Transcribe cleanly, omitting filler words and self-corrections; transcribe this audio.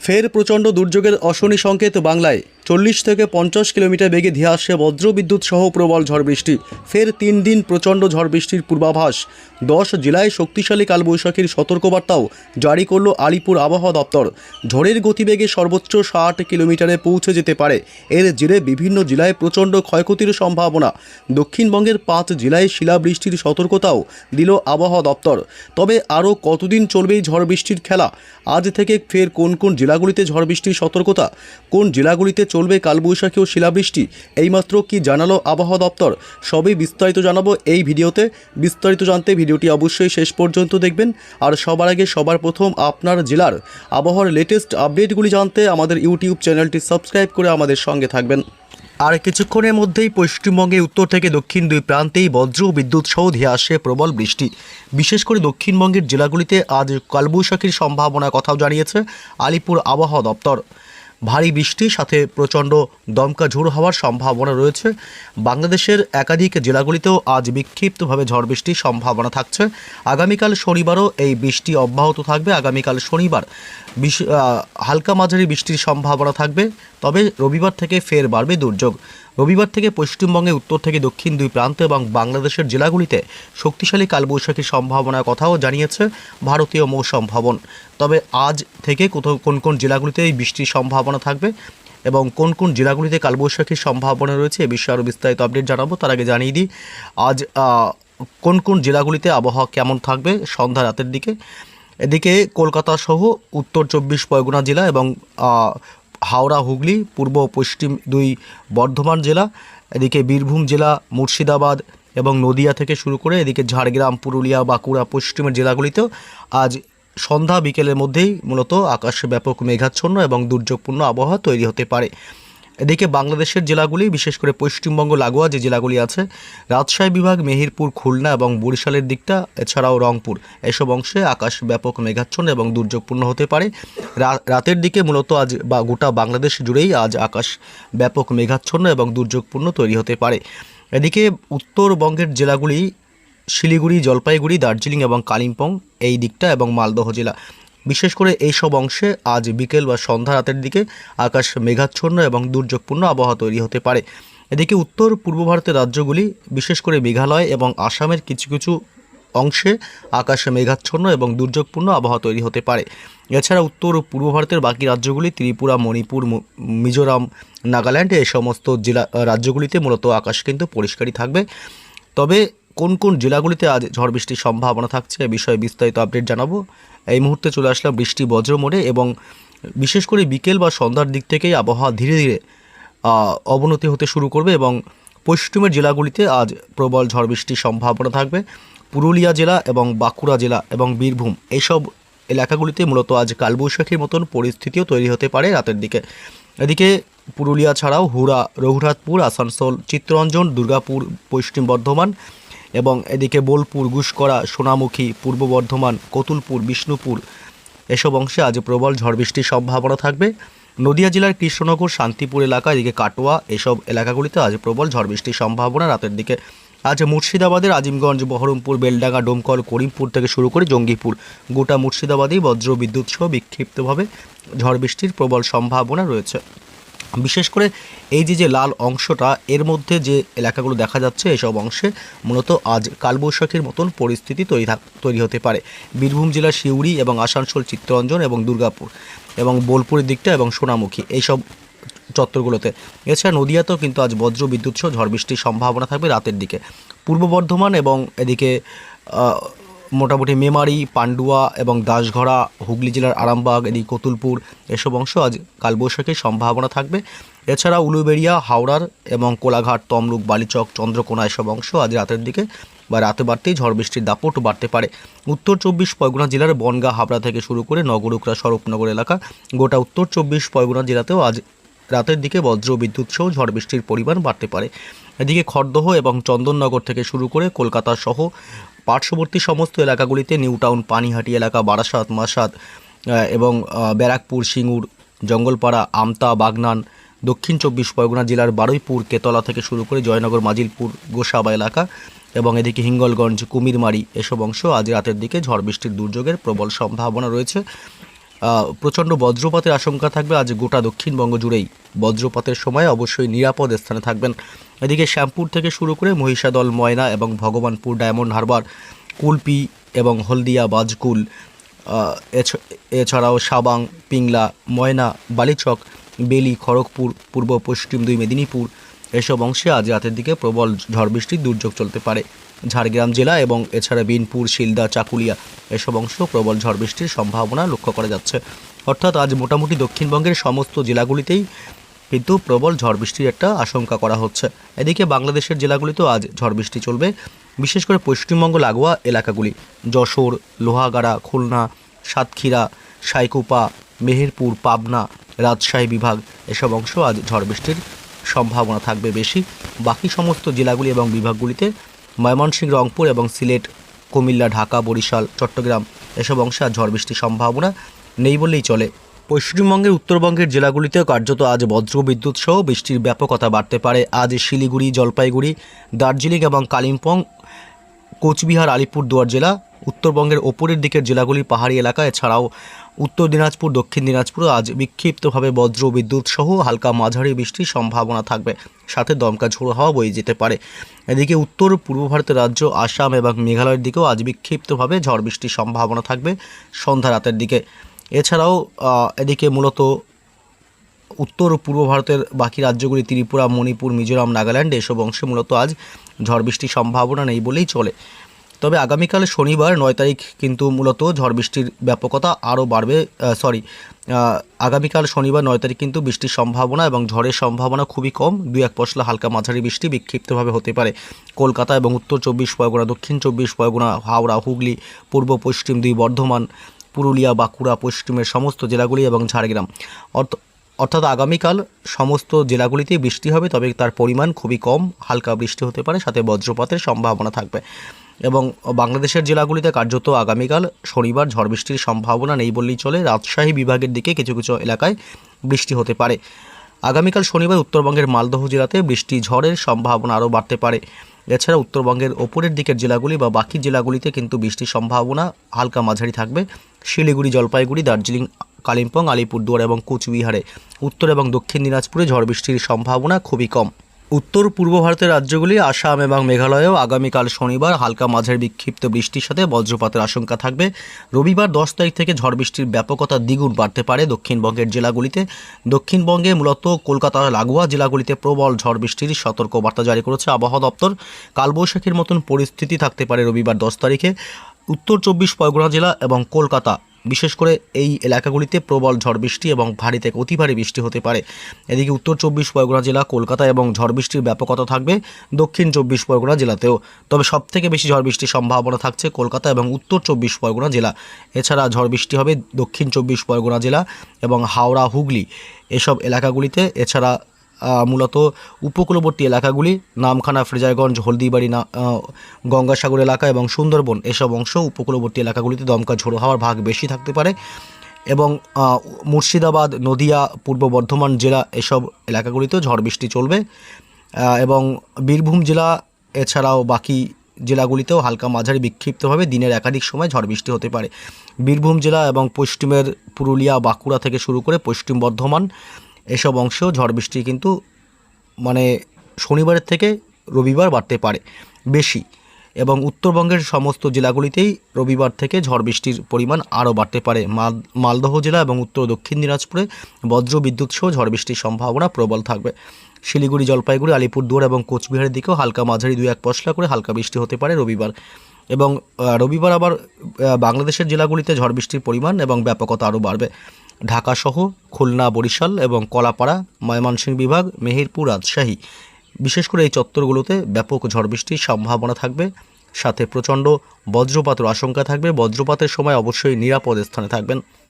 ফের প্রচণ্ড দুর্যোগের অশনি সংকেত বাংলায়। 40 থেকে 50 কিলোমিটার বেগে ধেয়ে আসছে বজ্রবিদ্যুৎ সহ প্রবল ঝড় বৃষ্টি। ফের 3 দিন প্রচণ্ড ঝড় বৃষ্টির পূর্বাভাস। 10 জেলায় শক্তিশালী কালবৈশাখীর সতর্কবার্তাও জারি করল আলিপুর আবহাওয়া দপ্তর। ঝড়ের গতিবেগে সর্বোচ্চ 60 কিলোমিটারে পৌঁছে যেতে পারে। এর জেরে বিভিন্ন জেলায় প্রচণ্ড ক্ষয়ক্ষতির সম্ভাবনা। দক্ষিণবঙ্গের 5 জেলায় শিলাবৃষ্টির সতর্কতাও দিল আবহাওয়া দপ্তর। তবে আরও কতদিন চলবে এই ঝড় বৃষ্টির খেলা? আজ থেকে ফের কোন কোন জেলাগুলিতে ঝড় বৃষ্টির সতর্কতা, কোন জেলাগুলিতে চলবে কালবৈশাখী ও শিলাবৃষ্টি, এইমাত্র কি জানালো আবহাওয়া দপ্তর, সবই বিস্তারিত জানাবো এই ভিডিওতে। বিস্তারিত জানতে ভিডিওটি অবশ্যই শেষ পর্যন্ত দেখবেন। আর সবার আগে সবার প্রথম আপনার জেলার আবহাওয়ার লেটেস্ট আপডেটগুলি জানতে আমাদের ইউটিউব চ্যানেলটি সাবস্ক্রাইব করে আমাদের সঙ্গে থাকবেন। আর কিছুক্ষণের মধ্যেই পশ্চিমবঙ্গে উত্তর থেকে দক্ষিণ দুই প্রান্তেই বজ্র বিদ্যুৎ সহ ধেয়ে আসে প্রবল বৃষ্টি। বিশেষ করে দক্ষিণবঙ্গের জেলাগুলিতে আজ কালবৈশাখীর সম্ভাবনার কথাও জানিয়েছে আলিপুর আবহাওয়া দপ্তর। ভারী বৃষ্টির সাথে প্রচণ্ড দমকা ঝোড়ো হওয়ার সম্ভাবনা রয়েছে। বাংলাদেশের একাধিক জেলাগুলিতেও আজ বিক্ষিপ্তভাবে ঝড় বৃষ্টির সম্ভাবনা থাকছে। আগামীকাল শনিবারও এই বৃষ্টি অব্যাহত থাকবে। আগামীকাল শনিবার হালকা মাঝারি বৃষ্টির সম্ভাবনা থাকবে। তবে রবিবার থেকে ফের বাড়বে দুর্যোগ। রবিবার থেকে পশ্চিমবঙ্গে উত্তর থেকে দক্ষিণ দুই প্রান্ত এবং বাংলাদেশের জেলাগুলিতে শক্তিশালী কালবৈশাখীর সম্ভাবনার কথাও জানিয়েছে ভারতীয় মৌসুম ভবন। তবে আজ থেকে কোন কোন জেলাগুলিতে এই বৃষ্টির সম্ভাবনা থাকবে এবং কোন কোন জেলাগুলিতে কালবৈশাখীর সম্ভাবনা রয়েছে এ বিষয়ে আরও বিস্তারিত আপডেট জানাবো। তার আগে জানিয়ে দিই আজ কোন কোন জেলাগুলিতে আবহাওয়া কেমন থাকবে সন্ধ্যা রাতের দিকে। এদিকে কলকাতা সহ উত্তর 24 পরগনা জেলা এবং হাওড়া, হুগলি, পূর্ব পশ্চিম দুই বর্ধমান জেলা, এদিকে বীরভূম জেলা, মুর্শিদাবাদ এবং নদিয়া থেকে শুরু করে এদিকে ঝাড়গ্রাম, পুরুলিয়া, বাঁকুড়া পশ্চিমের জেলাগুলিতেও আজ সন্ধ্যা বিকেলের মধ্যেই মূলত আকাশে ব্যাপক মেঘাচ্ছন্ন এবং দুর্যোগপূর্ণ আবহাওয়া তৈরি হতে পারে। এদিকে বাংলাদেশের জেলাগুলি বিশেষ করে পশ্চিমবঙ্গ লাগোয়া যে জেলাগুলি আছে, রাজশাহী বিভাগ, মেহেরপুর, খুলনা এবং বরিশালের দিকটা, এছাড়াও রংপুর, এসব অংশে আকাশ ব্যাপক মেঘাচ্ছন্ন এবং দুর্যোগপূর্ণ হতে পারে। রাতের দিকে মূলত আজ গোটা বাংলাদেশ জুড়েই আজ আকাশ ব্যাপক মেঘাচ্ছন্ন এবং দুর্যোগপূর্ণ তৈরি হতে পারে। এদিকে উত্তরবঙ্গের জেলাগুলি শিলিগুড়ি, জলপাইগুড়ি, দার্জিলিং এবং কালিম্পং এই দিকটা এবং মালদহ জেলা, বিশেষ করে এই সব অংশে আজ বিকেল বা সন্ধ্যা রাতের দিকে আকাশ মেঘাচ্ছন্ন এবং দুর্যোগপূর্ণ আবহাওয়া তৈরি হতে পারে। এদিকে উত্তর পূর্ব ভারতের রাজ্যগুলি বিশেষ করে মেঘালয় এবং আসামের কিছু কিছু অংশে আকাশে মেঘাচ্ছন্ন এবং দুর্যোগপূর্ণ আবহাওয়া তৈরি হতে পারে। এছাড়া উত্তর ও পূর্ব ভারতের বাকি রাজ্যগুলি ত্রিপুরা, মণিপুর, মিজোরাম, নাগাল্যান্ড এই সমস্ত রাজ্যগুলিতে মূলত আকাশ কিন্তু পরিষ্কারই থাকবে। তবে কোন কোন জেলাগুলিতে আজ ঝড় বৃষ্টির সম্ভাবনা থাকছে এ বিষয়ে বিস্তারিত আপডেট জানাবো। এই মুহূর্তে চলে আসলাম বৃষ্টি বজ্র মোড়ে এবং বিশেষ করে বিকেল বা সন্ধ্যার দিক থেকেই আবহাওয়া ধীরে ধীরে অবনতি হতে শুরু করবে এবং পশ্চিমের জেলাগুলিতে আজ প্রবল ঝড় বৃষ্টির সম্ভাবনা থাকবে। পুরুলিয়া জেলা এবং বাঁকুড়া জেলা এবং বীরভূম এইসব এলাকাগুলিতে মূলত আজ কালবৈশাখীর মতন পরিস্থিতিও তৈরি হতে পারে রাতের দিকে। এদিকে পুরুলিয়া ছাড়াও হুড়া, রঘুনাথপুর, আসানসোল, চিত্তরঞ্জন, দুর্গাপুর, পশ্চিম বর্ধমান এবং এদিকে বোলপুর, গুসকরা, সোনামুখী, পূর্ব বর্ধমান, কতুলপুর, বিষ্ণুপুর এসব অংশে আজ প্রবল ঝড় বৃষ্টির সম্ভাবনা থাকবে। নদিয়া জেলার কৃষ্ণনগর, শান্তিপুর এলাকা, এদিকে কাটোয়া এসব এলাকাগুলিতে আজ প্রবল ঝড় বৃষ্টির সম্ভাবনা রাতের দিকে। আজ মুর্শিদাবাদের আজিমগঞ্জ, বহরমপুর, বেলডাঙ্গা, ডোমকল, করিমপুর থেকে শুরু করে জঙ্গিপুর গোটা মুর্শিদাবাদেই বজ্র বিদ্যুৎ সহ বিক্ষিপ্তভাবে ঝড় বৃষ্টির প্রবল সম্ভাবনা রয়েছে। বিশেষ করে এই যে লাল অংশটা এর মধ্যে যে এলাকাগুলো দেখা যাচ্ছে এসব অংশে মূলত আজ কালবৈশাখীর মতন পরিস্থিতি তৈরি হতে পারে। বীরভূম জেলার সিউড়ি এবং আসানসোল, চিত্তরঞ্জন এবং দুর্গাপুর এবং বোলপুরের দিকটা এবং সোনামুখী এইসব চত্বরগুলোতে। এছাড়া নদিয়াতেও কিন্তু আজ বজ্র বিদ্যুৎ সহ ঝড় বৃষ্টির সম্ভাবনা থাকবে রাতের দিকে। পূর্ব বর্ধমান এবং এদিকে মোটামুটি মেমারি, পান্ডুয়া এবং দাসঘড়া, হুগলি জেলার আরামবাগ, এদিকে কতুলপুর এসব অংশ আজ কালবৈশাখীর সম্ভাবনা থাকবে। এছাড়া উলুবেড়িয়া, হাওড়ার এবং কোলাঘাট, তমলুক, বালিচক, চন্দ্রকোনা এসব অংশ আজ রাতের দিকে বা রাতে বাড়তেই ঝড় বৃষ্টির দাপট বাড়তে পারে। উত্তর 24 পরগনা জেলার বনগাঁ, হাবড়া থেকে শুরু করে নগরুকরা, স্বরূপনগর এলাকা গোটা উত্তর 24 পরগনা জেলাতেও আজ রাতের দিকে বজ্র বিদ্যুৎ সহ ঝড় বৃষ্টির পরিমাণ বাড়তে পারে। এদিকে খড়দহ এবং চন্দননগর থেকে শুরু করে কলকাতা সহ পার্শ্ববর্তী সমস্ত এলাকাগুলিতে নিউ টাউন, পানিহাটি এলাকা, বারাসাত, মাসাদ এবং ব্যারাকপুর, সিঙ্গুর, জঙ্গলপাড়া, আমতা, বাগনান, দক্ষিণ 24 পরগনা জেলার বারুইপুর, কেতলা থেকে শুরু করে জয়নগর, মাজিলপুর, গোসাবা এলাকা এবং এদিকে হিঙ্গলগঞ্জ, কুমিরমারি এসব অংশ আজ রাতের দিকে ঝড় বৃষ্টির দুর্যোগের প্রবল সম্ভাবনা রয়েছে। প্রচণ্ড বজ্রপাতের আশঙ্কা থাকবে আজ গোটা দক্ষিণবঙ্গ জুড়েই। বজ্রপাতের সময় অবশ্যই নিরাপদ স্থানে থাকবেন। এদিকে শ্যামপুর থেকে শুরু করে মহিষাদল, ময়না এবং ভগবানপুর, ডায়মন্ড হারবার, কুলপি এবং হলদিয়া, বাজকুল, এছাড়াও সাবাং, পিংলা, ময়না, বালিচক, বেলি, খড়গপুর, পূর্ব পশ্চিম 2 মেদিনীপুর এসব অংশে আজ রাতের দিকে প্রবল ঝড় বৃষ্টির দুর্যোগ চলতে পারে। ঝাড়গ্রাম জেলা এবং এছাড়া বিনপুর, শিলদা, চাকুলিয়া এসব অংশ প্রবল ঝড় বৃষ্টির সম্ভাবনা লক্ষ্য করা যাচ্ছে। অর্থাৎ আজ মোটামুটি দক্ষিণবঙ্গের সমস্ত জেলাগুলিতেই কিন্তু প্রবল ঝড় বৃষ্টির একটা আশঙ্কা করা হচ্ছে। এদিকে বাংলাদেশের জেলাগুলিতেও আজ ঝড় বৃষ্টি চলবে, বিশেষ করে পশ্চিমবঙ্গ লাগোয়া এলাকাগুলি যশোর, লোহাগাড়া, খুলনা, সাতক্ষীরা, সাইকুপা, মেহেরপুর, পাবনা, রাজশাহী বিভাগ এসব অংশ আজ ঝড় বৃষ্টির সম্ভাবনা থাকবে বেশি। বাকি সমস্ত জেলাগুলি এবং বিভাগগুলিতে ময়মনসিংহ, রংপুর এবং সিলেট, কুমিল্লা, ঢাকা, বরিশাল, চট্টগ্রাম এসব অংশে আজ ঝড় বৃষ্টির সম্ভাবনা নেই বললেই চলে। পশ্চিমবঙ্গের উত্তরবঙ্গের জেলাগুলিতেও কার্যত আজ বজ্রবিদ্যুৎ সহ বৃষ্টির ব্যাপকতা বাড়তে পারে। আজ শিলিগুড়ি, জলপাইগুড়ি, দার্জিলিং এবং কালিম্পং, কোচবিহার, আলিপুরদুয়ার জেলা, উত্তরবঙ্গের ওপরের দিকের জেলাগুলির পাহাড়ি এলাকা এছাড়াও উত্তর দিনাজপুর, দক্ষিণ দিনাজপুরে আজ বিক্ষিপ্তভাবে বজ্রবিদ্যুৎ সহ হালকা মাঝারি বৃষ্টির সম্ভাবনা থাকবে, সাথে দমকা ঝোড়ো হাওয়া বয়ে যেতে পারে। এদিকে উত্তর পূর্ব ভারতের রাজ্য আসাম এবং মেঘালয়ের দিকেও আজ বিক্ষিপ্তভাবে ঝড় বৃষ্টির সম্ভাবনা থাকবে সন্ধ্যা রাতের দিকে। এছাড়াও এদিকে মূলত উত্তর পূর্ব ভারতের বাকি রাজ্যগুলি ত্রিপুরা, মণিপুর, মিজোরাম, নাগাল্যান্ড এসব অংশে মূলত আজ ঝড় বৃষ্টির সম্ভাবনা নেই বলেই চলে। তবে আগামীকাল শনিবার 9 তারিখ কিন্তু মূলত ঝড় বৃষ্টির ব্যাপকতা আরও বাড়বে। আগামীকাল শনিবার 9 তারিখ কিন্তু বৃষ্টির সম্ভাবনা এবং ঝড়ের সম্ভাবনা খুবই কম। 2-1 পশলা হালকা মাঝারি বৃষ্টি বিক্ষিপ্তভাবে হতে পারে কলকাতা এবং উত্তর 24 পরগনা, দক্ষিণ 24 পরগনা, হাওড়া, হুগলি, পূর্ব পশ্চিম 2 বর্ধমান, পুরুলিয়া, বাঁকুড়া, পশ্চিমের সমস্ত জেলাগুলি এবং ঝাড়গ্রাম। অর্থাৎ আগামীকাল সমস্ত জেলাগুলিতেই বৃষ্টি হবে, তবে তার পরিমাণ খুবই কম, হালকা বৃষ্টি হতে পারে, সাথে বজ্রপাতের সম্ভাবনা থাকবে। এবং বাংলাদেশের জেলাগুলিতে কার্যত আগামীকাল শনিবার ঝড় বৃষ্টির সম্ভাবনা নেই বললেই চলে। রাজশাহী বিভাগের দিকে কিছু কিছু এলাকায় বৃষ্টি হতে পারে। আগামীকাল শনিবার উত্তরবঙ্গের মালদহ জেলাতে বৃষ্টি ঝড়ের সম্ভাবনা আরও বাড়তে পারে। এছাড়া উত্তরবঙ্গের ওপরের দিকের জেলাগুলি বা বাকি জেলাগুলিতে কিন্তু বৃষ্টির সম্ভাবনা হালকা মাঝারি থাকবে। শিলিগুড়ি, জলপাইগুড়ি, দার্জিলিং, কালিম্পং, আলিপুরদুয়ার এবং কোচবিহারে, উত্তর এবং দক্ষিণ দিনাজপুরে ঝড় বৃষ্টির সম্ভাবনা খুবই কম। উত্তর পূর্ব ভারতের রাজ্যগুলি আসাম এবং মেঘালয়েও আগামীকাল শনিবার হালকা মাঝারি বিক্ষিপ্ত বৃষ্টির সাথে বজ্রপাতের আশঙ্কা থাকবে। রবিবার 10 তারিখ থেকে ঝড় বৃষ্টির ব্যাপকতা দ্বিগুণ বাড়তে পারে দক্ষিণবঙ্গের জেলাগুলিতে। দক্ষিণবঙ্গে মূলত কলকাতা লাগোয়া জেলাগুলিতে প্রবল ঝড় বৃষ্টির সতর্কবার্তা জারি করেছে আবহাওয়া দপ্তর। কালবৈশাখীর মতন পরিস্থিতি থাকতে পারে রবিবার 10 তারিখে। উত্তর 24 পরগনা জেলা এবং কলকাতা, বিশেষ করে এই এলাকাগুলিতে প্রবল ঝড় বৃষ্টি এবং ভারী থেকে অতি ভারী বৃষ্টি হতে পারে। এদিকে উত্তর 24 পরগনা জেলা, কলকাতা এবং ঝড় বৃষ্টির ব্যাপকতা থাকবে দক্ষিণ 24 পরগনা জেলাতেও। তবে সবথেকে বেশি ঝড় বৃষ্টির সম্ভাবনা থাকছে কলকাতা এবং উত্তর 24 পরগনা জেলা। এছাড়া ঝড় বৃষ্টি হবে দক্ষিণ 24 পরগনা জেলা এবং হাওড়া, হুগলি এসব এলাকাগুলিতে। এছাড়া মূলত উপকূলবর্তী এলাকাগুলি নামখানা, ফ্রেজারগঞ্জ, হলদিবাড়ি, গঙ্গাসাগর এলাকা এবং সুন্দরবন এসব অংশ উপকূলবর্তী এলাকাগুলিতে দমকা ঝোড়ো হাওয়ার ভাগ বেশি থাকতে পারে। এবং মুর্শিদাবাদ, নদিয়া, পূর্ব বর্ধমান জেলা এসব এলাকাগুলিতেও ঝড় বৃষ্টি চলবে। এবং বীরভূম জেলা এছাড়াও বাকি জেলাগুলিতেও হালকা মাঝারি বিক্ষিপ্তভাবে দিনের একাধিক সময় ঝড় বৃষ্টি হতে পারে। বীরভূম জেলা এবং পশ্চিমের পুরুলিয়া, বাঁকুড়া থেকে শুরু করে পশ্চিম বর্ধমান এসব অংশেও ঝড় বৃষ্টি কিন্তু শনিবারের থেকে রবিবার বাড়তে পারে বেশি। এবং উত্তরবঙ্গের সমস্ত জেলাগুলিতেই রবিবার থেকে ঝড় বৃষ্টির পরিমাণ আরও বাড়তে পারে। মালদহ জেলা এবং উত্তর দক্ষিণ দিনাজপুরে বজ্রবিদ্যুৎ সহ ঝড় বৃষ্টির সম্ভাবনা প্রবল থাকবে। শিলিগুড়ি, জলপাইগুড়ি, আলিপুরদুয়ার এবং কোচবিহারের দিকেও হালকা মাঝারি 2-1 পশলা করে হালকা বৃষ্টি হতে পারে রবিবার। এবং রবিবার আবার বাংলাদেশের জেলাগুলিতে ঝড় বৃষ্টির পরিমাণ এবং ব্যাপকতা আরও বাড়বে। ঢাকা সহ খুলনা, বরিশাল এবং কলাপাড়া, ময়মনসিংহ বিভাগ, মেহেরপুর, রাজশাহী বিশেষ করে এই চত্বরগুলোতে ব্যাপক ঝড় বৃষ্টির সম্ভাবনা থাকবে, সাথে প্রচণ্ড বজ্রপাতের আশঙ্কা থাকবে। বজ্রপাতের সময় অবশ্যই নিরাপদ স্থানে থাকবেন।